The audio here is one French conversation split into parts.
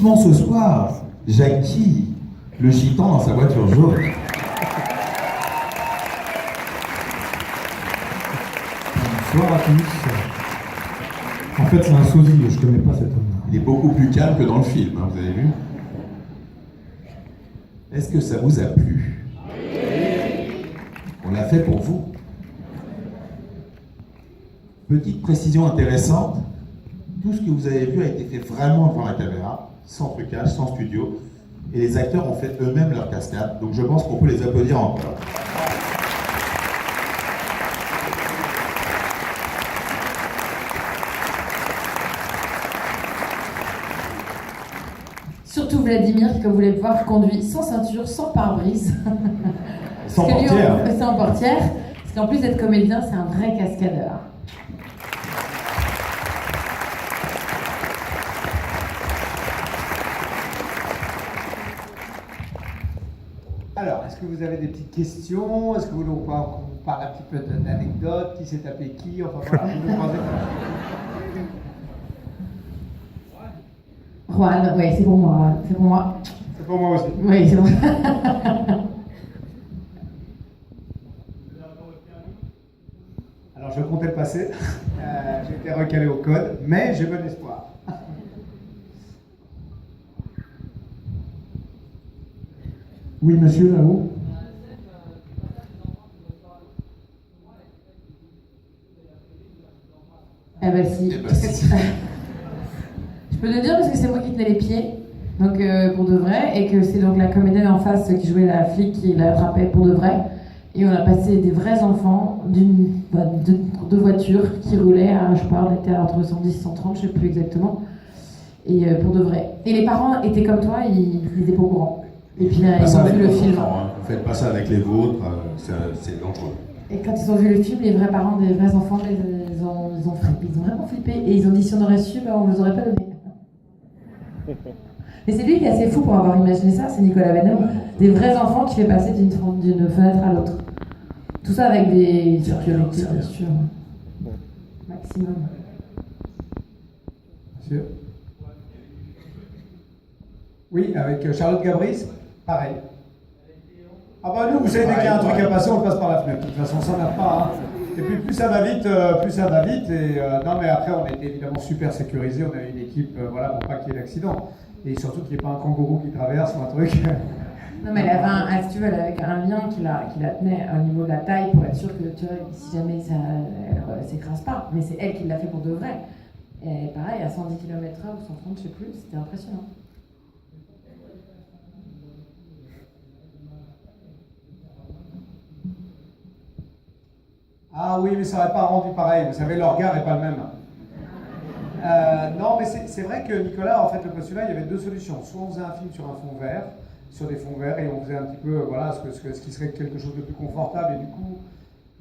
vivement ce soir Jackie, le gitan dans sa voiture jaune. Bonsoir à tous. En fait, c'est un sosie, je connais pas cet homme. Il est beaucoup plus calme que dans le film, hein, vous avez vu? Est-ce que ça vous a plu? On l'a fait pour vous. Petite précision intéressante, tout ce que vous avez vu a été fait vraiment devant la caméra, sans trucage, sans studio, et les acteurs ont fait eux-mêmes leur cascade, donc je pense qu'on peut les applaudir encore. Surtout Vladimir, qui, comme vous voulez le voir, conduit sans ceinture, sans pare-brise. Sans Parce que lui, portière. on fait ça en portière. Parce qu'en plus d'être comédien, c'est un vrai cascadeur. Alors, est-ce que vous avez des petites questions? Est-ce que vous voulez qu'on vous parle un petit peu d'anecdotes? Qui s'est tapé qui? Enfin voilà, vous nous demandez. Juan, oui, c'est pour moi. C'est pour moi. C'est pour moi aussi. Oui, c'est bon. Alors, je comptais le passer. J'ai été recalé au code, mais j'ai bon espoir. Oui, monsieur, là-haut. Eh ben si. Eh ben, si. Je peux te dire parce que c'est moi qui tenais les pieds, donc pour de vrai, et que c'est donc la comédienne en face qui jouait la flic qui l'a attrapé pour de vrai. Et on a passé des vrais enfants de voitures qui roulaient à, je sais pas, on était entre 110 et 130, je sais plus exactement. Et pour de vrai. Et les parents étaient comme toi, ils étaient pas au courant. Et puis là, ils ont vu le film. Ne faites pas ça avec les vôtres, c'est dangereux. Et quand ils ont vu le film, les vrais parents des vrais enfants, ils ont flippé, ils ont vraiment flippé. Et ils ont dit si on aurait su, ben, on ne les aurait pas donné. Mais c'est lui qui est assez fou pour avoir imaginé ça, c'est Nicolas Benham. Des vrais enfants qui fait passer d'une fenêtre à l'autre. Tout ça avec des sécurités, bien sûr. Maximum. Monsieur? Oui, avec Charlotte Gabris, pareil. Ah bah nous, vous savez, dès qu'il y a un truc à passer, on le passe par la fenêtre. De toute façon, ça n'a pas. Hein. Et puis plus ça va vite, plus ça va vite. Et non, mais après, on était évidemment super sécurisé. On avait une équipe, voilà, pour pas qu'il y ait d'accident. Et surtout qu'il n'y ait pas un kangourou qui traverse ou un truc. Non, mais elle avait si tu veux, elle avait un lien qui la tenait au niveau de la taille pour être sûre que, tu vois, si jamais ça, elle s'écrase pas. Mais c'est elle qui l'a fait pour de vrai. Et pareil, à 110 km/h ou 130, je sais plus, c'était impressionnant. Ah oui, mais ça n'aurait pas rendu pareil. Vous savez, le regard n'est pas le même. Non, mais c'est vrai que Nicolas, en fait, le postulat, il y avait deux solutions. Soit on faisait un film sur un fond vert, sur des fonds verts, et on faisait un petit peu, voilà, ce qui serait quelque chose de plus confortable. Et du coup,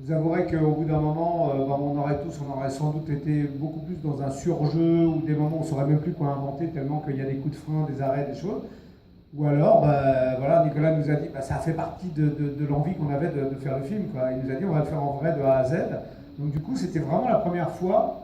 vous avouerez qu'au bout d'un moment, on aurait sans doute été beaucoup plus dans un surjeu, ou des moments où on ne saurait même plus quoi inventer, tellement qu'il y a des coups de frein, des arrêts, des choses. Ou alors, voilà, Nicolas nous a dit, ça fait partie de l'envie qu'on avait de faire le film, quoi. Il nous a dit, on va le faire en vrai de A à Z. Donc du coup, c'était vraiment la première fois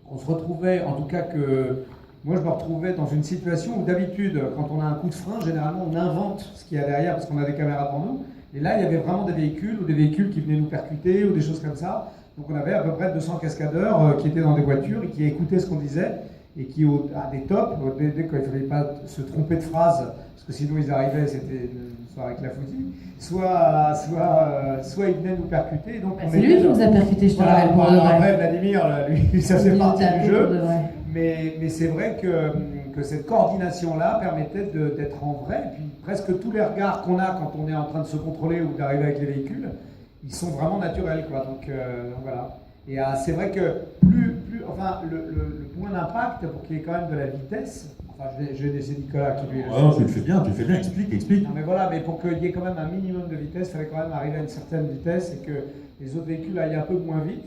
qu'on se retrouvait, en tout cas que moi je me retrouvais dans une situation où d'habitude, quand on a un coup de frein, généralement on invente ce qu'il y a derrière parce qu'on a des caméras devant nous. Et là, il y avait vraiment des véhicules ou des véhicules qui venaient nous percuter ou des choses comme ça. Donc on avait à peu près 200 cascadeurs qui étaient dans des voitures et qui écoutaient ce qu'on disait et qui, à des tops, dès qu'il ne fallait pas se tromper de phrase, parce que sinon ils arrivaient, c'était une soirée avec la foutie, soit ils venaient nous percuter. Donc C'est lui qui nous a percuté, je te rappelle, pour de vrai. Après, Vladimir, lui, ça fait partie du jeu. Mais Mais c'est vrai que cette coordination-là permettait d'être en vrai. Et puis presque tous les regards qu'on a quand on est en train de se contrôler ou d'arriver avec les véhicules, ils sont vraiment naturels, quoi. Donc voilà. Et c'est vrai que enfin, le point d'impact pour qu'il y ait quand même de la vitesse. Enfin, je vais laisser Nicolas qui lui. Oh, tu le fais bien, explique. Non, mais voilà, mais pour qu'il y ait quand même un minimum de vitesse, il fallait quand même arriver à une certaine vitesse et que les autres véhicules aillent un peu moins vite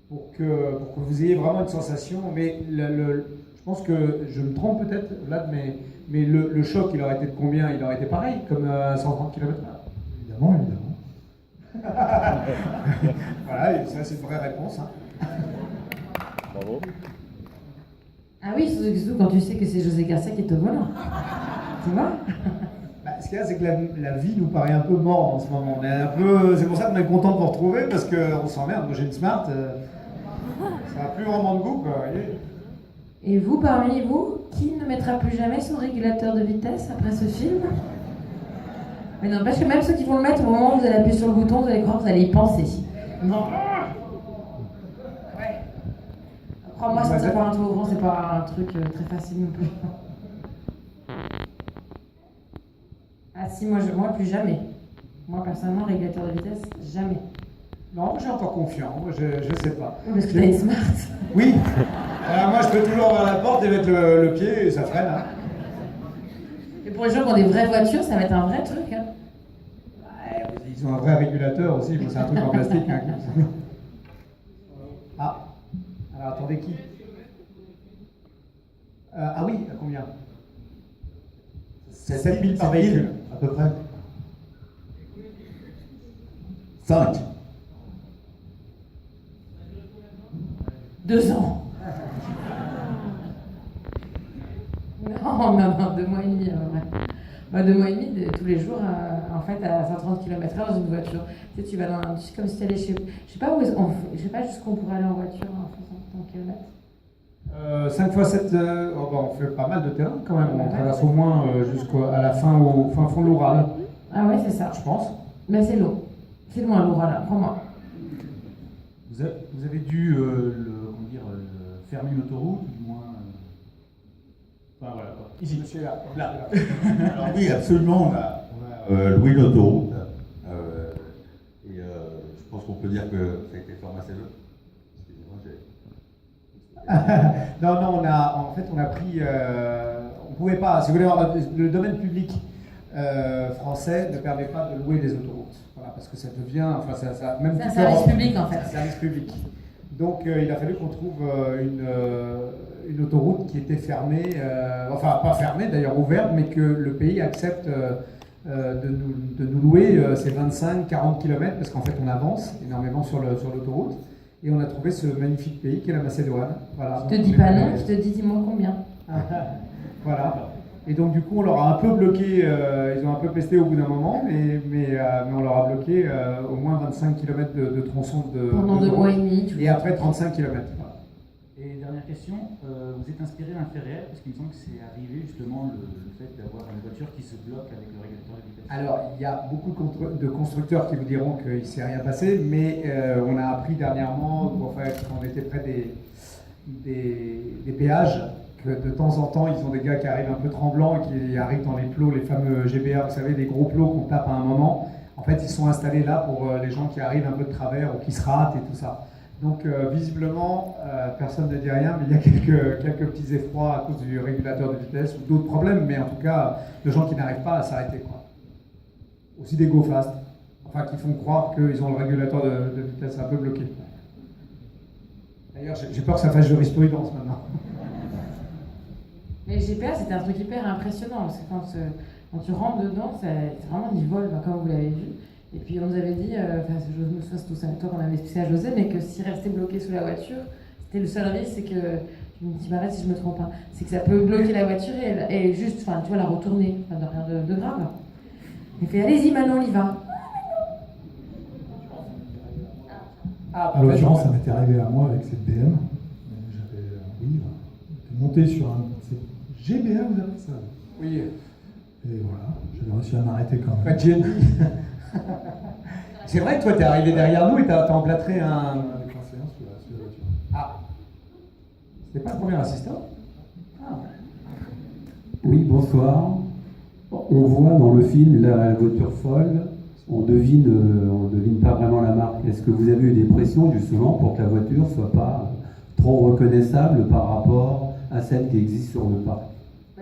pour que vous ayez vraiment une sensation. Mais je pense que je me trompe peut-être là, mais le choc, il aurait été de combien? Il aurait été pareil, comme 130 km/h. Évidemment. Voilà, et ça c'est une vraie réponse. Hein. Bravo. Ah oui, surtout quand tu sais que c'est José Garcia qui est au volant. Tu vois? Bah, ce qu'il y a, c'est que la vie nous paraît un peu morte en ce moment. On est un peu, c'est pour ça qu'on est content de vous retrouver, parce qu'on s'emmerde. Moi j'ai une Smart, ça n'a plus vraiment de goût, quoi, vous voyez. Et vous, parmi vous, qui ne mettra plus jamais son régulateur de vitesse après ce film? Mais n'empêche que même ceux qui vont le mettre, au moment où vous allez appuyer sur le bouton, vous allez croire que vous allez y penser. Non. Ouais. Crois-moi, sortir par un tour ouvrant, c'est pas un truc très facile non plus. Ah si, moi plus jamais. Moi personnellement, régulateur de vitesse, jamais. Non, j'ai encore confiance, moi, je sais pas. Oui, parce que t'as une Smart. Oui. Alors moi je peux toujours ouvrir la porte et mettre le pied et ça freine. Hein. Et pour les gens qui ont des vraies voitures, ça va être un vrai truc. Hein. Ouais, ils ont un vrai régulateur aussi, moi c'est un truc en plastique. Hein, ah, alors attendez qui ah oui, à combien 7 000 par véhicule, à peu près. 5. 2 ans. Non, 2 mois et demi, ouais. 2 mois et demi, tous les jours, en fait, à 130 km/h dans une voiture. Tu sais, tu vas dans c'est comme si tu allais chez. Je sais pas où je sais pas jusqu'où on pourrait aller en voiture en faisant 130 km. 5 fois 7, on fait pas mal de terrain quand même. On traverse au moins jusqu'à la fin, au fin fond de l'Oural. Ah ouais, c'est ça. Je pense. Mais c'est long. C'est loin l'Oural, là, crois-moi. Vous avez dû fermer une autoroute, ou du moins. Enfin voilà quoi. Ici, monsieur là. Alors oui, absolument, on a loué l'autoroute. Et je pense qu'on peut dire que ça a été fort assez long. Non, on a pris. On pouvait pas, si vous voulez, le domaine public français ne permet pas de louer des autoroutes. Voilà, parce que ça devient. Enfin, ça même c'est un service public en fait. C'est un service public. Donc il a fallu qu'on trouve une autoroute qui était fermée, enfin pas fermée d'ailleurs, ouverte, mais que le pays accepte de nous louer ces 25-40 km, parce qu'en fait on avance énormément sur l'autoroute. Et on a trouvé ce magnifique pays qui est la Macédoine. Voilà, Je te dis pas non, je te dis dis-moi combien. Voilà. Et donc du coup on leur a un peu bloqué, ils ont un peu pesté au bout d'un moment, mais on leur a bloqué au moins 25 km de tronçon de pendant 2 mois et demi. Et après 35 km. Voilà. Et dernière question, vous êtes inspiré d'un fait réel, parce qu'il me semble que c'est arrivé justement le fait d'avoir une voiture qui se bloque avec le régulateur de vitesse. Alors, il y a beaucoup de constructeurs qui vous diront qu'il ne s'est rien passé, mais on a appris dernièrement, quand on était près des péages, que de temps en temps, ils ont des gars qui arrivent un peu tremblants, qui arrivent dans les plots, les fameux GBA, vous savez, des gros plots qu'on tape à un moment. En fait, ils sont installés là pour les gens qui arrivent un peu de travers ou qui se ratent et tout ça. Donc, visiblement, personne ne dit rien, mais il y a quelques petits effrois à cause du régulateur de vitesse ou d'autres problèmes, mais en tout cas, de gens qui n'arrivent pas à s'arrêter, quoi. Aussi des go fast, enfin qui font croire qu'ils ont le régulateur de vitesse un peu bloqué. D'ailleurs, j'ai peur que ça fasse jurisprudence maintenant. Mais GPA, c'était un truc hyper impressionnant, parce que quand tu rentres dedans, c'est vraiment du vol, comme vous l'avez vu. Et puis on nous avait dit, c'est tout ça, toi qu'on avait expliqué à José, mais que s'il restait bloqué sous la voiture, c'était le seul risque, c'est que, je me dis, m'arrête si je me trompe pas, c'est que ça peut bloquer la voiture et juste, enfin, tu vois, la retourner, enfin, rien de grave. Il fait, allez-y, Manon, on y va. En l'occurrence, ça m'était arrivé à moi avec cette BM. J'avais monté sur un. C'est GBA, vous appelez ça? Oui. Et voilà, j'avais réussi à m'arrêter quand même. Pas de génie. C'est vrai que toi, t'es arrivé derrière nous et t'as emplâtré un. On a déclenché un sur la voiture. Ah. C'était pas le premier assistant? Ah. Oui, bonsoir. On voit dans le film la voiture folle, on devine pas vraiment la marque. Est-ce que vous avez eu des pressions justement pour que la voiture soit pas trop reconnaissable par rapport à celle qui existe sur le parc?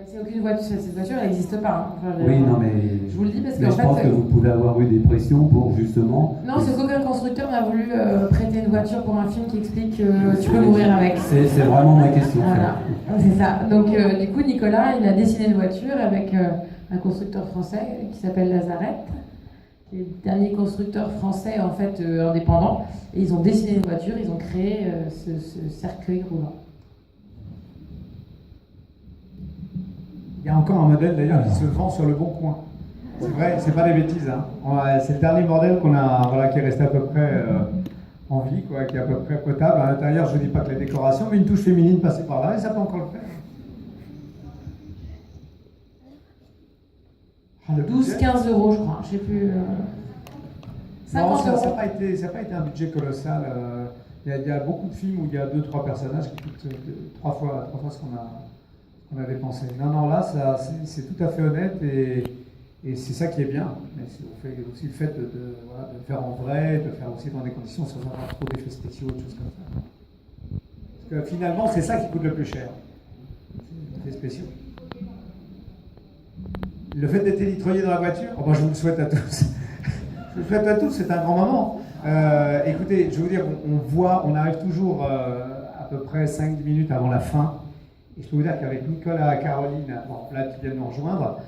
C'est aucune voiture, cette voiture elle n'existe pas. Hein. Enfin, oui, non mais je vous le dis parce mais qu'en je fait, pense que vous pouvez avoir eu des pressions pour justement. Non, c'est qu'aucun constructeur n'a voulu prêter une voiture pour un film qui explique que tu peux mourir avec. C'est vraiment ma question. Voilà, c'est ça. Donc du coup, Nicolas, il a dessiné une voiture avec un constructeur français qui s'appelle Lazarette, qui est le dernier constructeur français en fait indépendant. Et ils ont dessiné une voiture, ils ont créé ce cercueil roulant. Il y a encore un modèle d'ailleurs qui se vend sur le bon coin. C'est vrai, c'est pas des bêtises. Hein. C'est le dernier modèle qu'on a, voilà, qui est resté à peu près en vie, quoi, qui est à peu près potable. À l'intérieur, je ne dis pas que la décoration, mais une touche féminine passée par là, et ça peut encore le faire. 12-15 euros, je crois. Je sais plus. 50 non, euros. ça n'a pas été un budget colossal. Il y a beaucoup de films où il y a 2-3 personnages qui coûtent 3 fois ce qu'on a dépensé. Non, là, c'est tout à fait honnête et c'est ça qui est bien. Mais on fait aussi le fait de le faire en vrai, de le faire aussi dans des conditions sans avoir trop d'effets spéciaux, des choses comme ça. Parce que finalement, c'est ça qui coûte le plus cher. Les effets spéciaux. Le fait d'être élitroyé dans la voiture, moi je vous le souhaite à tous. Je vous le souhaite à tous, c'est un grand moment. Écoutez, je veux dire, on arrive toujours à peu près 5-10 minutes avant la fin. Et je peux vous dire qu'avec Nicolas et Caroline, bon, là qui viennent nous rejoindre,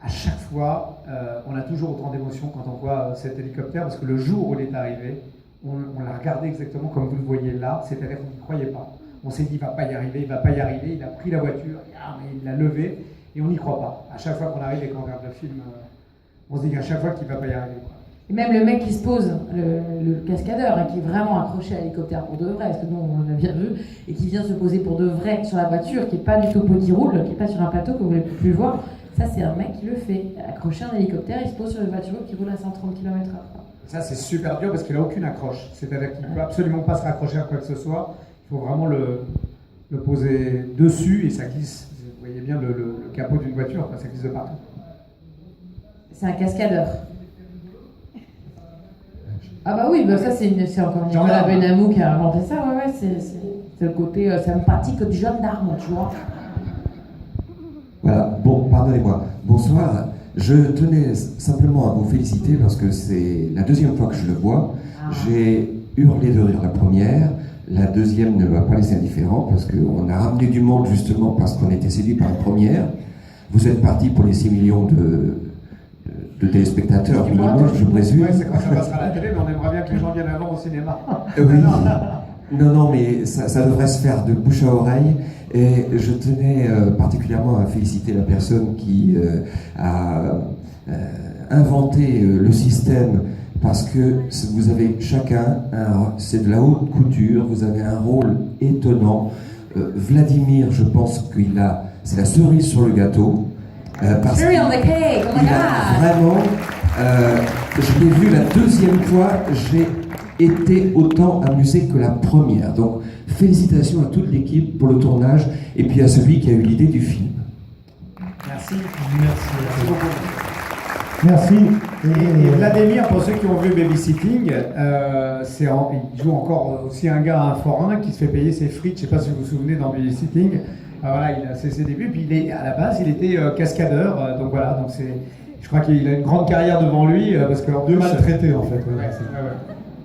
à chaque fois, on a toujours autant d'émotions quand on voit cet hélicoptère, parce que le jour où il est arrivé, on l'a regardé exactement comme vous le voyez là, c'est-à-dire qu'on n'y croyait pas. On s'est dit, il ne va pas y arriver, il a pris la voiture, il l'a levé, et on n'y croit pas. À chaque fois qu'on arrive et qu'on regarde le film, on se dit qu'à chaque fois qu'il ne va pas y arriver. Et même le mec qui se pose, le cascadeur, hein, qui est vraiment accroché à l'hélicoptère pour de vrai, parce que nous on l'a bien vu, et qui vient se poser pour de vrai sur la voiture, qui n'est pas du tout pot qui roule, qui n'est pas sur un plateau que vous ne pouvez plus le voir, ça c'est un mec qui le fait. Accroché à un hélicoptère, il se pose sur une voiture qui roule à 130 km/h. Ça c'est super dur parce qu'il n'a aucune accroche, c'est-à-dire qu'il ne peut absolument pas se raccrocher à quoi que ce soit, il faut vraiment le poser dessus et ça glisse. Vous voyez bien le capot d'une voiture, ça glisse de partout. C'est un cascadeur. Ah bah oui, bah ça c'est encore Nicolas Benamou qui a inventé ça, ouais, c'est le côté sympathique du gendarme, tu vois. Voilà, bon, pardonnez-moi. Bonsoir. Je tenais simplement à vous féliciter parce que c'est la deuxième fois que je le vois. J'ai hurlé de rire la première. La deuxième ne m'a pas laissé indifférent parce qu'on a ramené du monde justement parce qu'on était séduit par la première. Vous êtes parti pour les 6 millions de téléspectateurs minimum, je présume. Oui, c'est quand ça passera à la télé, mais on aimerait bien que les gens viennent avant au cinéma. Oui. Non, mais ça devrait se faire de bouche à oreille. Et je tenais particulièrement à féliciter la personne qui a inventé le système, parce que vous avez chacun, c'est de la haute couture, vous avez un rôle étonnant. Vladimir, je pense c'est la cerise sur le gâteau. Parce Cherry on the cake, oh my god! Vraiment, je l'ai vu la deuxième fois, j'ai été autant amusé que la première. Donc, félicitations à toute l'équipe pour le tournage et puis à celui qui a eu l'idée du film. Merci. Merci beaucoup. Merci. Et Vladimir, pour ceux qui ont vu Babysitting, il joue encore aussi un gars à un forain qui se fait payer ses frites. Je ne sais pas si vous vous souvenez dans Babysitting. Voilà, il a ses débuts, puis à la base il était cascadeur, donc voilà, je crois qu'il a une grande carrière devant lui, parce que De maltraité en fait. Ouais.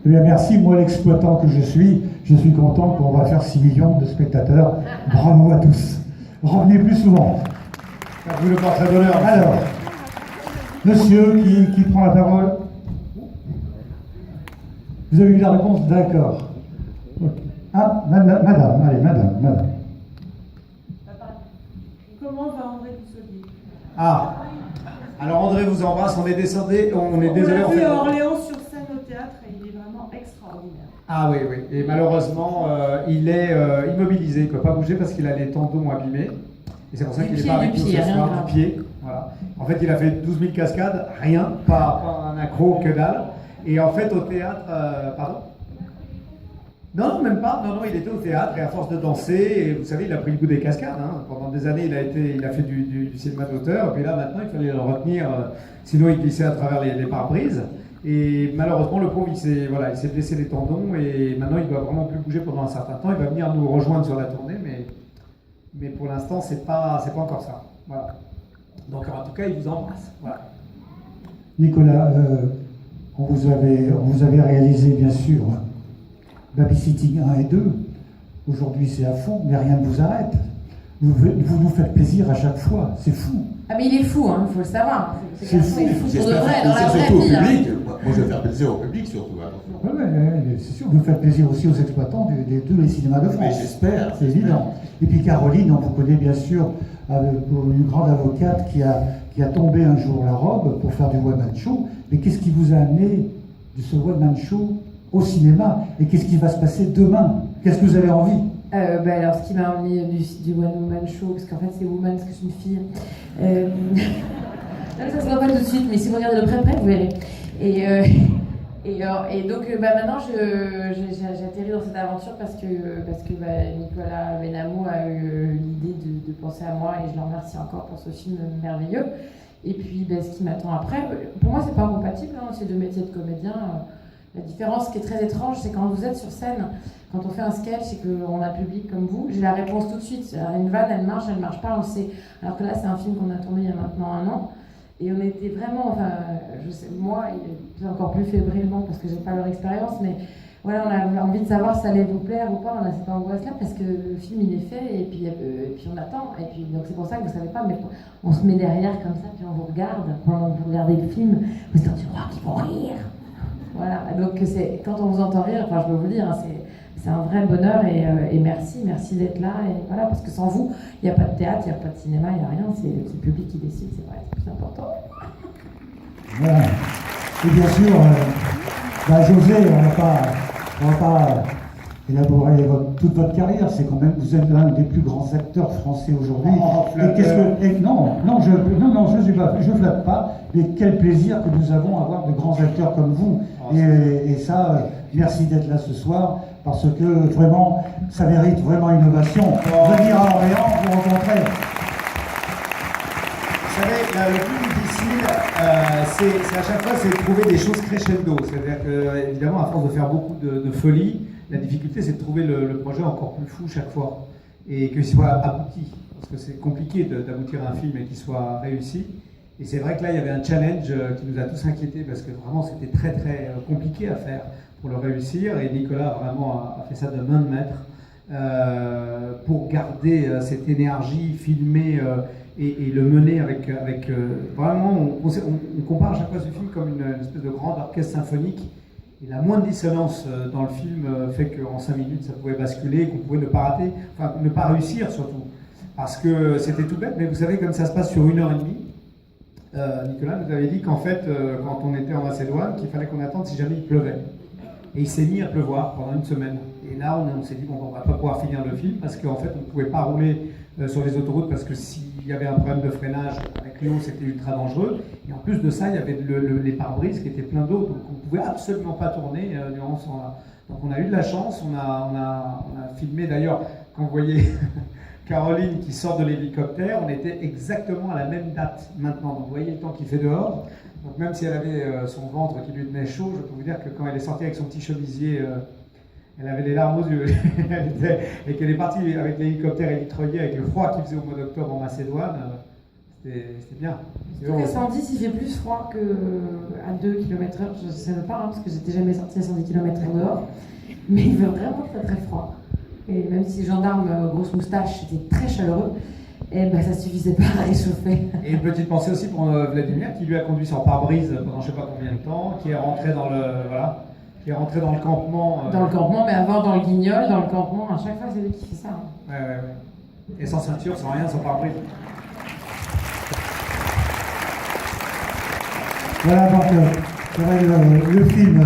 Eh bien, merci, moi l'exploitant que je suis content qu'on va faire 6 millions de spectateurs. Bravo à tous. Revenez plus souvent. Vous le portrait d'honneur. Alors, monsieur qui prend la parole. Vous avez eu la réponse? D'accord. Ah, madame, allez, madame. Comment va André Dussolier? Ah, alors André vous embrasse, on est désolé. On l'a vu à Orléans sur scène au théâtre et il est vraiment extraordinaire. Ah oui, et malheureusement, il est immobilisé, il ne peut pas bouger parce qu'il a les tendons abîmés. Et c'est pour ça qu'il n'est pas avec nous ce soir, du pied. Voilà. En fait, il a fait 12 000 cascades, rien, pas un accro, que dalle. Et en fait, au théâtre, pardon? Non, même pas. Non, il était au théâtre et à force de danser, et vous savez, il a pris le goût des cascades. Hein. Pendant des années, il a fait du cinéma d'auteur, et puis là, maintenant, il fallait le retenir, sinon il glissait à travers les pare-brises. Et malheureusement, le pauvre, il s'est blessé les tendons, et maintenant, il ne doit vraiment plus bouger pendant un certain temps. Il va venir nous rejoindre sur la tournée, mais pour l'instant, c'est pas encore ça. Voilà. Donc, en tout cas, il vous embrasse. Voilà. Nicolas, on vous avait réalisé, bien sûr, Babysitting 1 et 2. Aujourd'hui, c'est à fond, mais rien ne vous arrête. Vous nous faites plaisir à chaque fois, c'est fou. Ah mais il est fou, hein, faut le savoir. C'est fou. Il est fou pour de J'espère vrai, faire dans la plaisir vraie surtout au vie. Hein. public. Moi, je vais faire plaisir au public surtout. Attention. Ouais, c'est sûr. Vous faites plaisir aussi aux exploitants de tous les cinémas de France. Mais j'espère. C'est évident. Et puis Caroline, on vous connaît bien sûr pour une grande avocate qui a tombé un jour la robe pour faire du one-man show. Mais qu'est-ce qui vous a amené de ce one-man show au cinéma? Et qu'est-ce qui va se passer demain? Qu'est-ce que vous avez envie? Alors, ce qui m'a amené du One Woman Show, parce qu'en fait, c'est woman, parce que je suis une fille. Ça se voit pas tout de suite, mais si vous regardez de près, vous verrez. Et donc, maintenant, j'ai atterri dans cette aventure parce que Nicolas Benamou a eu l'idée de penser à moi, et je le remercie encore pour ce film merveilleux. Et puis, ce qui m'attend après, pour moi, c'est pas incompatible, hein, ces deux métiers de comédien. La différence qui est très étrange, c'est quand vous êtes sur scène, quand on fait un sketch et qu'on a un public comme vous, j'ai la réponse tout de suite. Une vanne, elle marche pas, on le sait. Alors que là, c'est un film qu'on a tourné il y a maintenant 1 an. Et on était vraiment, je sais, moi, encore plus fébrilement parce que j'ai pas leur expérience, mais voilà, on avait envie de savoir si ça allait vous plaire ou pas. On a cette angoisse-là parce que le film, il est fait et puis on attend. Et puis, donc c'est pour ça que vous savez pas, mais on se met derrière comme ça, puis on vous regarde. Pendant que vous regardez le film, vous dites, tu crois qu'ils vont rire? Voilà, donc quand on vous entend rire, je peux vous dire, hein, c'est un vrai bonheur et merci d'être là. Et voilà, parce que sans vous, il n'y a pas de théâtre, il n'y a pas de cinéma, il n'y a rien, c'est le public qui décide, c'est vrai, c'est plus important. Voilà. Et bien sûr, José, on va pas élaborer toute votre carrière, c'est quand même, vous êtes l'un des plus grands acteurs français aujourd'hui. Je flatte pas, mais quel plaisir que nous avons à avoir de grands acteurs comme vous. Et ça, merci d'être là ce soir, parce que vraiment, ça mérite vraiment une ovation. Venir à Orléans, vous rencontrer. Vous savez, le plus difficile, c'est à chaque fois, c'est de trouver des choses crescendo. C'est-à-dire que, évidemment, à force de faire beaucoup de folie, la difficulté, c'est de trouver le projet encore plus fou chaque fois. Et qu'il soit abouti. Parce que c'est compliqué d'aboutir à un film et qu'il soit réussi. Et c'est vrai que là, il y avait un challenge qui nous a tous inquiétés parce que vraiment, c'était très, très compliqué à faire pour le réussir. Et Nicolas, vraiment, a fait ça de main de maître pour garder cette énergie, filmer et le mener avec vraiment, on compare à chaque fois ce film comme une espèce de grande orchestre symphonique. Et la moindre dissonance dans le film fait qu'en 5 minutes, ça pouvait basculer, qu'on pouvait ne pas rater, enfin ne pas réussir surtout. Parce que c'était tout bête, mais vous savez, comme ça se passe sur 1h30, Nicolas nous avait dit qu'en fait, quand on était en Macédoine, qu'il fallait qu'on attende si jamais il pleuvait. Et il s'est mis à pleuvoir pendant 1 semaine. Et là, on s'est dit, bon, on va pas pouvoir finir le film, parce qu'en fait, on ne pouvait pas rouler sur les autoroutes, parce que s'il y avait un problème de freinage avec l'eau, c'était ultra dangereux. Et en plus de ça, il y avait les pare-brises qui étaient pleins d'eau, donc on ne pouvait absolument pas tourner durant ce temps-là. Donc on a eu de la chance, on a filmé d'ailleurs, quand vous voyez Caroline qui sort de l'hélicoptère, on était exactement à la même date maintenant. Donc vous voyez le temps qu'il fait dehors. Donc même si elle avait son ventre qui lui tenait chaud, je peux vous dire que quand elle est sortie avec son petit chemisier, elle avait les larmes aux yeux. Et qu'elle est partie avec l'hélicoptère électroyé, avec le froid qu'il faisait au mois d'octobre en Macédoine, c'était bien. À 110, il fait plus froid qu'à 2 km/h. Je ne savais pas, parce que j'étais jamais sortie à 110 km/h dehors. Mais il fait vraiment très très froid. Et même si gendarme, grosse moustache, c'était très chaleureux, et ça suffisait pas à réchauffer. Et une petite pensée aussi pour Vladimir, qui lui a conduit sur pare-brise pendant je ne sais pas combien de temps, qui est rentré dans le campement. Dans le campement, mais avant dans le Guignol, dans le campement, à chaque fois c'est lui qui fait ça. Hein. Ouais. Et sans ceinture, sans rien, sans pare-brise. Voilà, donc le film,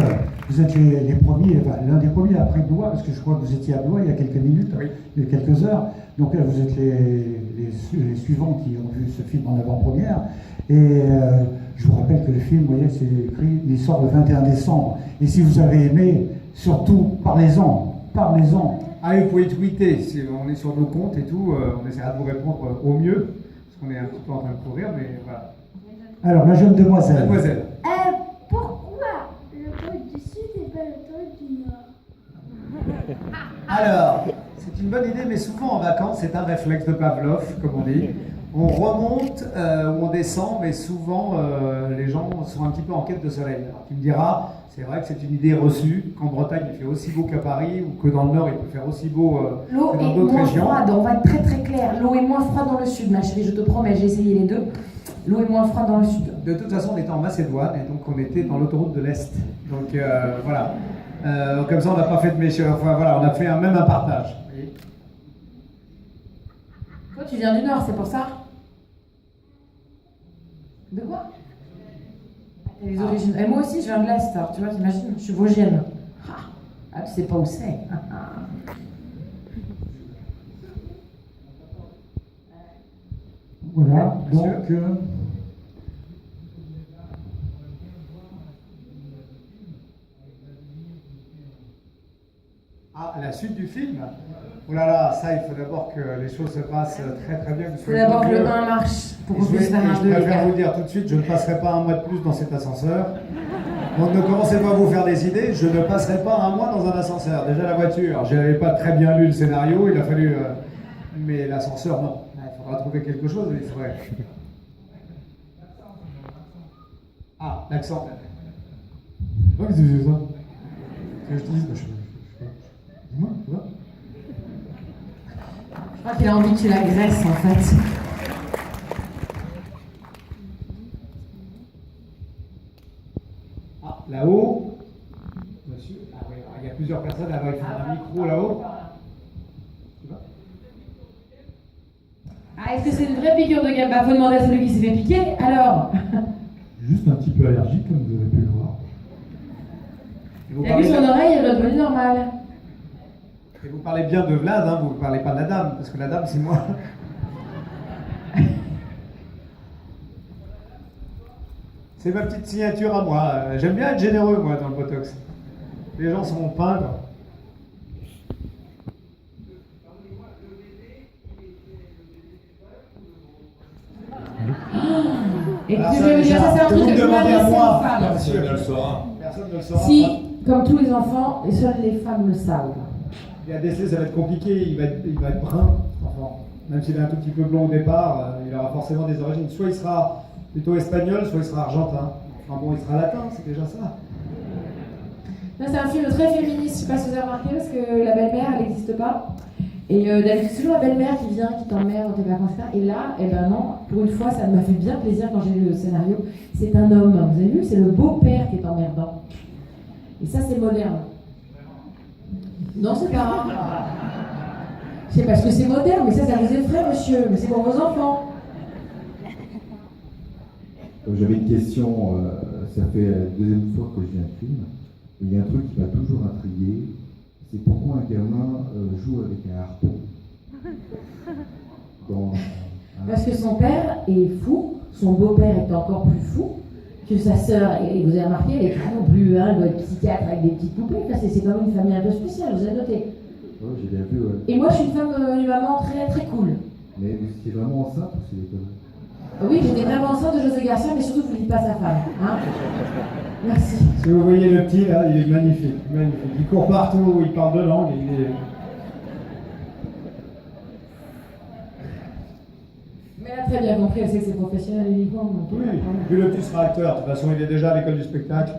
vous êtes les premiers, l'un des premiers après Blois, parce que je crois que vous étiez à Blois il y a quelques minutes, oui. Il y a quelques heures. Donc là, vous êtes les suivants qui ont vu ce film en avant-première. Et je vous rappelle que le film, vous voyez, c'est écrit, il sort le 21 décembre. Et si vous avez aimé, surtout, parlez-en. Ah, vous pouvez tweeter, on est sur nos comptes et tout, on essaiera de vous répondre au mieux, parce qu'on est un petit peu en train de courir, mais voilà. Alors, la jeune demoiselle. Mademoiselle. Pourquoi le pôle du Sud et pas le pôle du Nord? Alors, c'est une bonne idée, mais souvent en vacances, c'est un réflexe de Pavlov, comme on dit. On remonte ou on descend, mais souvent les gens sont un petit peu en quête de soleil. Alors tu me diras, c'est vrai que c'est une idée reçue, qu'en Bretagne il fait aussi beau qu'à Paris, ou que dans le Nord il peut faire aussi beau l'eau que dans est d'autres moins régions. froide, on va être très très clair. L'eau est moins froide dans le Sud, ma chérie, je te promets, j'ai essayé les deux. L'eau est moins froide dans le Sud. De toute façon, on était en Macédoine, et donc on était dans l'autoroute de l'Est. Donc voilà. Comme ça, on n'a pas fait de méchants. Enfin voilà, on a fait même un partage. Toi, tu viens du Nord, c'est pour ça? De quoi? T'as les origines. Et moi aussi, je viens de l'Est, alors tu vois, t'imagines, je suis vosgienne. Ah, tu sais pas où c'est. Voilà, donc. Ah, la suite du film? Oh là là, ça, il faut d'abord que les choses se passent très très bien. Il faut d'abord que le 1 marche pour qu'on puisse faire un 2. Je préfère vous dire tout de suite, je ne passerai pas un mois de plus dans cet ascenseur. Donc ne commencez pas à vous faire des idées, je ne passerai pas un mois dans un ascenseur. Déjà la voiture, je n'avais pas très bien lu le scénario, il a fallu... mais l'ascenseur, non. Il faudra trouver quelque chose, il faudrait... Ah, l'accent. Je sais pas que c'est ça. Que je dise, je sais pas. Dis-moi, tu vois. Je crois qu'il a envie que tu l'agresses en fait. Ah, là-haut. Monsieur. Ah oui, il y a plusieurs personnes là-bas, il faut un micro là-haut. Tu vois? Ah, est-ce que c'est une vraie piqûre de gamba? Faut demander à celui qui s'est fait piquer, alors. Juste un petit peu allergique, comme vous avez pu le voir. Il a vu son oreille, elle est devenue normale. Et vous parlez bien de Vlad, hein, vous ne parlez pas de la dame, parce que la dame, c'est moi. C'est ma petite signature à moi. J'aime bien être généreux, moi, dans le Botox. Les gens sont peindre. Et je vais vous dire, ça c'est un truc vous que je demandez à moi. Personne ne le saura. Personne ne le saura. Si, comme tous les enfants, et seules les femmes le savent. Et à déceler, ça va être compliqué, il va être brun, enfin, même s'il est un tout petit peu blond au départ, il aura forcément des origines. Soit il sera plutôt espagnol, soit il sera argentin. Enfin bon, il sera latin, c'est déjà ça. Là, c'est un film très féministe, je sais pas si vous avez remarqué, parce que la belle-mère, elle n'existe pas. Et d'habitude, c'est toujours la belle-mère qui vient, qui t'emmerde dans tes vacances, etc. Et là, eh ben non, pour une fois, ça m'a fait bien plaisir quand j'ai lu le scénario. C'est un homme, vous avez vu, c'est le beau-père qui est emmerdant. Et ça, c'est moderne. Non, c'est pas. C'est parce que c'est moderne, mais ça vous effraie, monsieur. Mais c'est pour vos enfants. J'avais une question, ça fait la deuxième fois que je viens de film. Il y a un truc qui m'a toujours intrigué, c'est pourquoi un gamin joue avec un harpon. Parce que son père est fou, son beau-père est encore plus fou, que sa sœur, et vous avez remarqué, elle est pas non plus un psychiatre avec des petites poupées. Enfin, c'est quand même une famille un peu spéciale, vous avez noté. Ouais, j'ai bien vu, ouais. Et moi, je suis une femme, une maman très très cool. Mais vous étiez vraiment enceinte ou c'est des conneries? Oui, j'étais vraiment enceinte de José Garcia, mais surtout, vous ne dites pas sa femme. Hein. Merci. Si vous voyez le petit, là, il est magnifique, magnifique. Il court partout, il parle deux langues, il est... Mais elle a très bien compris, elle sait que c'est professionnel uniquement. Donc... Oui, puis le petit sera acteur. De toute façon, il est déjà à l'école du spectacle.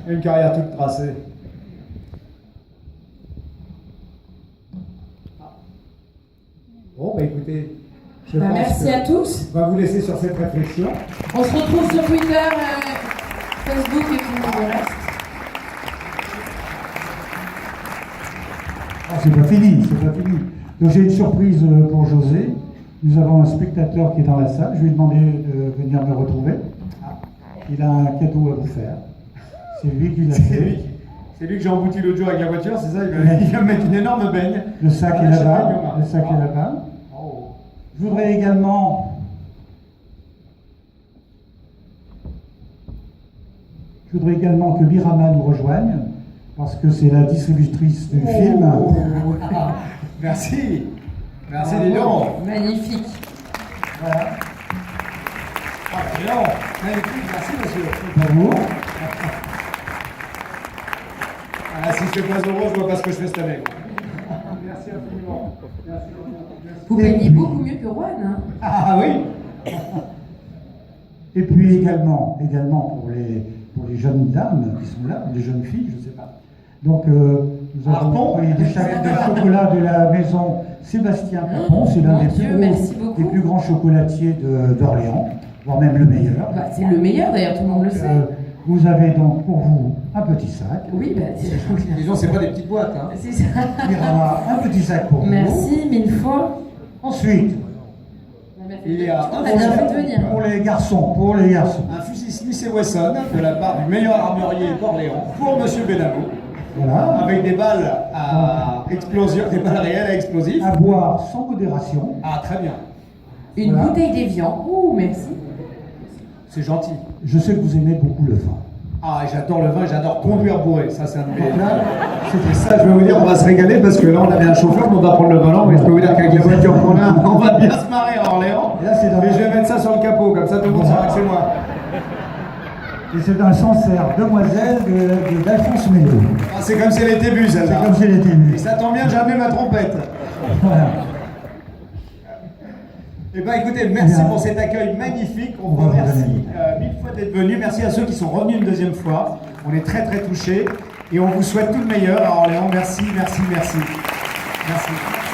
Il a une carrière toute tracée. Bon, bah écoutez, je pense merci à tous. On va vous laisser sur cette réflexion. On se retrouve sur Twitter, Facebook et tout le reste. Ah, c'est pas fini, c'est pas fini. Donc j'ai une surprise pour José. Nous avons un spectateur qui est dans la salle. Je lui ai demandé de venir me retrouver. Il a un cadeau à vous faire. C'est lui qui l'a fait. C'est lui que j'ai embouti l'autre jour avec la voiture, c'est ça? Il va me mettre une énorme baigne. Le sac est là-bas. Le sac est là-bas. Je voudrais également... que l'Irama nous rejoigne, parce que c'est la distributrice du film. Merci. Merci, dis donc. Magnifique. Voilà. Ah, dis donc. Magnifique, merci, monsieur. Bravo. Ah, si je fais pas heureux, je vois pas ce que je fais cette année. Merci infiniment. Merci beaucoup. Vous payez beaucoup mieux que Juan, hein? Ah oui. Et puis également pour les jeunes dames qui sont là, les jeunes filles, je ne sais pas. Donc nous avons pris des chapettes de chocolat de la maison Sébastien Capon, c'est l'un des plus grands chocolatiers d'Orléans, voire même le meilleur. Bah, c'est le meilleur d'ailleurs, tout le monde le sait. Vous avez donc pour vous un petit sac. Oui, bah, Disons, c'est pas des petites boîtes. Hein. C'est ça. Il y aura un petit sac pour vous. Merci 1000 fois. Ensuite, Il y a On a bien fait de venir. Pour les garçons. un fusil Smith & Wesson de la part du meilleur armurier d'Orléans pour Monsieur Benamou, Voilà. avec des balles à explosion, des balles réelles à explosifs. À boire sans modération. Ah, très bien. Une Voilà. bouteille d'Évian. Ouh, merci. C'est gentil. Je sais que vous aimez beaucoup le vin. Ah, et j'adore le vin, j'adore conduire bourré. Ça, c'est un de mes... Donc là, C'était ça, je vais vous dire, on va se régaler parce que là, on avait un chauffeur, mais on va prendre le volant. Mais je peux vous dire qu'avec la voiture qu'on a, on va bien se marrer à Orléans. et là, c'est dans, Et je vais mettre ça sur le capot, comme ça tout le monde saura que c'est moi. et c'est un Sancerre Demoiselle d'Alphonse Mélo. Ah, c'est comme si elle était vue, C'est celle-là. comme si elle était Et nue. ça tombe bien, j'ai amené ma trompette. Voilà. Eh bien, écoutez, merci Bien. pour cet accueil magnifique. On vous On va vous remercie donner. 1000 fois d'être venus. Merci à ceux qui sont revenus une deuxième fois. On est très, très touchés. Et on vous souhaite tout le meilleur à Orléans. Merci, merci, merci. Merci.